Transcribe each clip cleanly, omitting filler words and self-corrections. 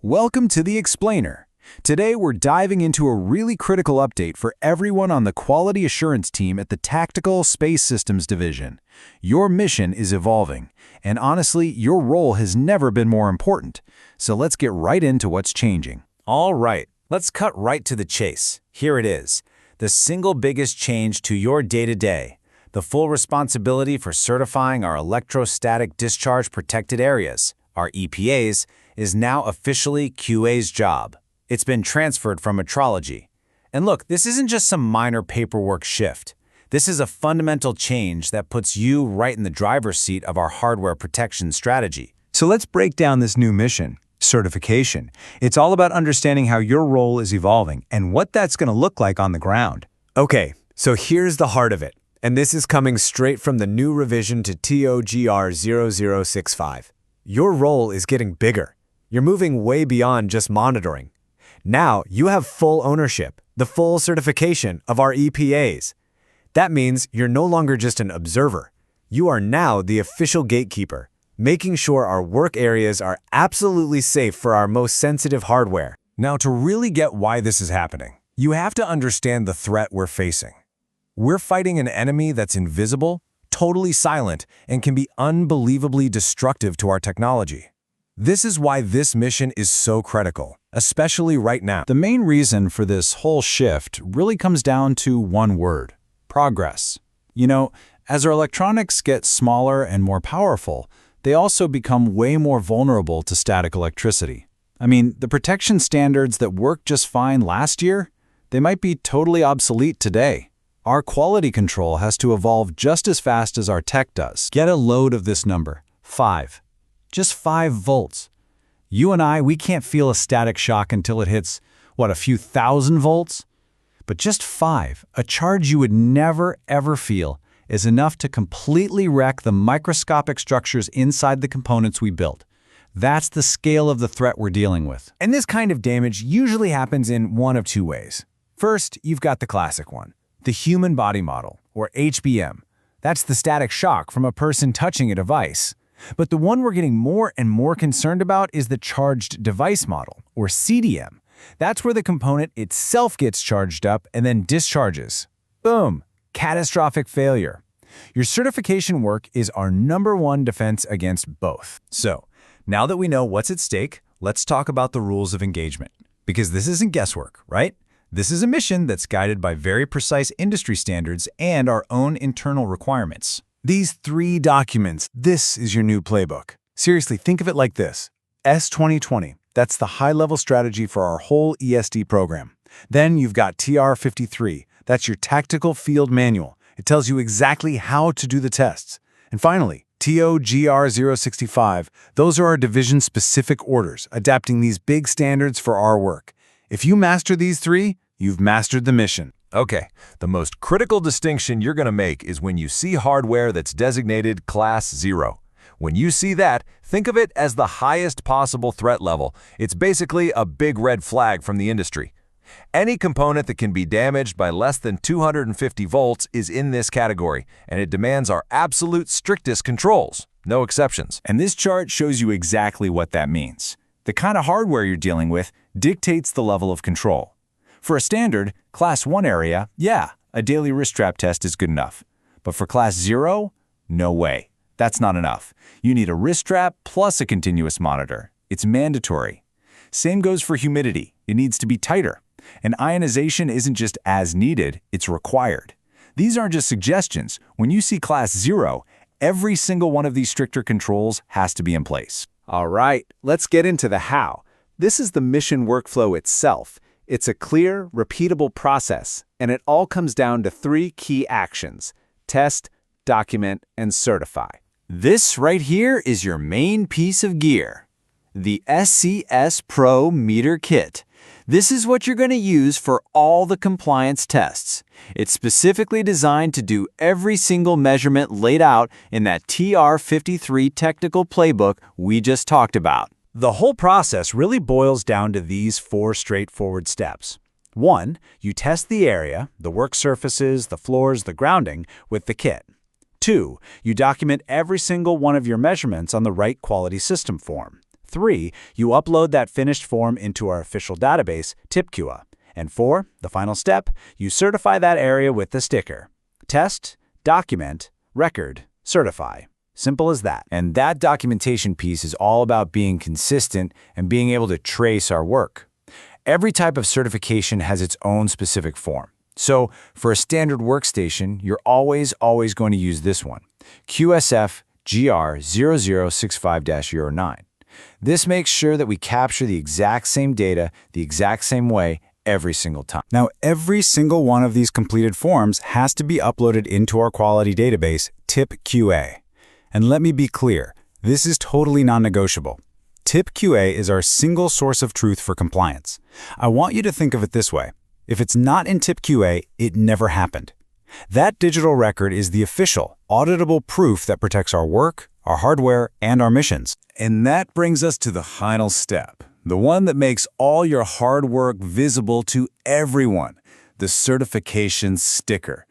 Welcome to The Explainer. Today we're diving into a really critical update for everyone on the quality assurance team at the Tactical Space Systems Division. Your mission is evolving, and honestly, your role has never been more important. So let's get right into what's changing. All right, let's cut right to the chase. Here it is, the single biggest change to your day-to-day. The full responsibility for certifying our electrostatic discharge protected areas, our EPAs, is now officially QA's job. It's been transferred from metrology. And look, this isn't just some minor paperwork shift. This is a fundamental change that puts you right in the driver's seat of our hardware protection strategy. So let's break down this new mission, certification. It's all about understanding how your role is evolving and what that's going to look like on the ground. Okay, so here's the heart of it. And this is coming straight from the new revision to TOGR 0065. Your role is getting bigger. You're moving way beyond just monitoring. Now you have full ownership, the full certification of our EPAs. That means you're no longer just an observer. You are now the official gatekeeper, making sure our work areas are absolutely safe for our most sensitive hardware. Now, to really get why this is happening, you have to understand the threat we're facing. We're fighting an enemy that's invisible, totally silent, and can be unbelievably destructive to our technology. This is why this mission is so critical, especially right now. The main reason for this whole shift really comes down to one word: progress. You know, as our electronics get smaller and more powerful, they also become way more vulnerable to static electricity. I mean, the protection standards that worked just fine last year, they might be totally obsolete today. Our quality control has to evolve just as fast as our tech does. Get a load of this number: 5. Just 5 volts. You and I, we can't feel a static shock until it hits, a few thousand volts? But just 5, a charge you would never, ever feel, is enough to completely wreck the microscopic structures inside the components we built. That's the scale of the threat we're dealing with. And this kind of damage usually happens in one of two ways. First, you've got the classic one, the human body model, or HBM. That's the static shock from a person touching a device. But the one we're getting more and more concerned about is the charged device model, or CDM. That's where the component itself gets charged up and then discharges. Boom! Catastrophic failure. Your certification work is our #1 defense against both. So, now that we know what's at stake, let's talk about the rules of engagement. Because this isn't guesswork, right? This is a mission that's guided by very precise industry standards and our own internal requirements. These 3 documents, this is your new playbook. Seriously, think of it like this. S2020, that's the high-level strategy for our whole ESD program. Then you've got TR53, that's your tactical field manual. It tells you exactly how to do the tests. And finally, TOGR 065, those are our division-specific orders, adapting these big standards for our work. If you master these 3, you've mastered the mission. Okay, the most critical distinction you're going to make is when you see hardware that's designated Class 0. When you see that, think of it as the highest possible threat level. It's basically a big red flag from the industry. Any component that can be damaged by less than 250 volts is in this category, and it demands our absolute strictest controls, no exceptions. And this chart shows you exactly what that means. The kind of hardware you're dealing with dictates the level of control. For a standard Class 1 area, yeah, a daily wrist strap test is good enough. But for Class 0, no way. That's not enough. You need a wrist strap plus a continuous monitor. It's mandatory. Same goes for humidity. It needs to be tighter. And ionization isn't just as needed, it's required. These aren't just suggestions. When you see Class 0, every single one of these stricter controls has to be in place. All right, let's get into the how. This is the mission workflow itself. It's a clear, repeatable process, and it all comes down to 3 key actions: test, document, and certify. This right here is your main piece of gear, the SCS Pro Meter Kit. This is what you're going to use for all the compliance tests. It's specifically designed to do every single measurement laid out in that TR53 technical playbook we just talked about. The whole process really boils down to these 4 straightforward steps. 1, you test the area, the work surfaces, the floors, the grounding, with the kit. 2, you document every single one of your measurements on the right quality system form. 3, you upload that finished form into our official database, TIPQA. And 4, the final step, you certify that area with the sticker. Test, document, record, certify. Simple as that. And that documentation piece is all about being consistent and being able to trace our work. Every type of certification has its own specific form. So for a standard workstation, you're always going to use this one, QSF GR0065-09. This makes sure that we capture the exact same data the exact same way every single time. Now, every single one of these completed forms has to be uploaded into our quality database, TIPQA. And let me be clear, this is totally non-negotiable. TIPQA is our single source of truth for compliance. I want you to think of it this way. If it's not in TIPQA, it never happened. That digital record is the official, auditable proof that protects our work, our hardware, and our missions. And that brings us to the final step, the one that makes all your hard work visible to everyone, the certification sticker.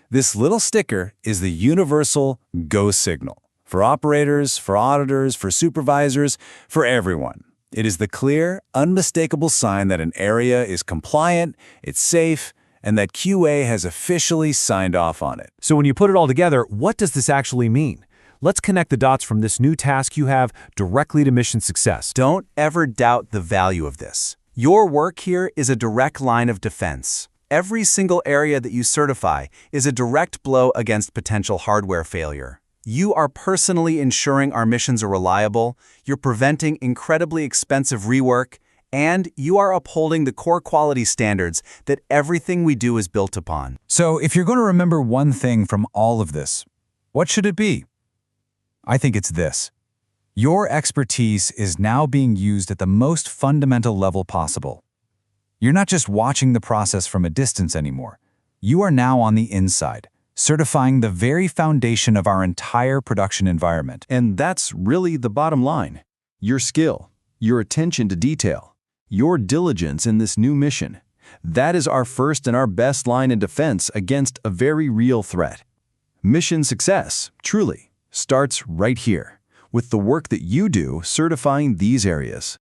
This little sticker is the universal go signal for operators, for auditors, for supervisors, for everyone. It is the clear, unmistakable sign that an area is compliant, it's safe, and that QA has officially signed off on it. So when you put it all together, what does this actually mean? Let's connect the dots from this new task you have directly to mission success. Don't ever doubt the value of this. Your work here is a direct line of defense. Every single area that you certify is a direct blow against potential hardware failure. You are personally ensuring our missions are reliable, you're preventing incredibly expensive rework, and you are upholding the core quality standards that everything we do is built upon. So if you're going to remember one thing from all of this, what should it be? I think it's this. Your expertise is now being used at the most fundamental level possible. You're not just watching the process from a distance anymore. You are now on the inside, certifying the very foundation of our entire production environment. And that's really the bottom line. Your skill, your attention to detail, your diligence in this new mission. That is our first and our best line of defense against a very real threat. Mission success, truly, starts right here, with the work that you do certifying these areas.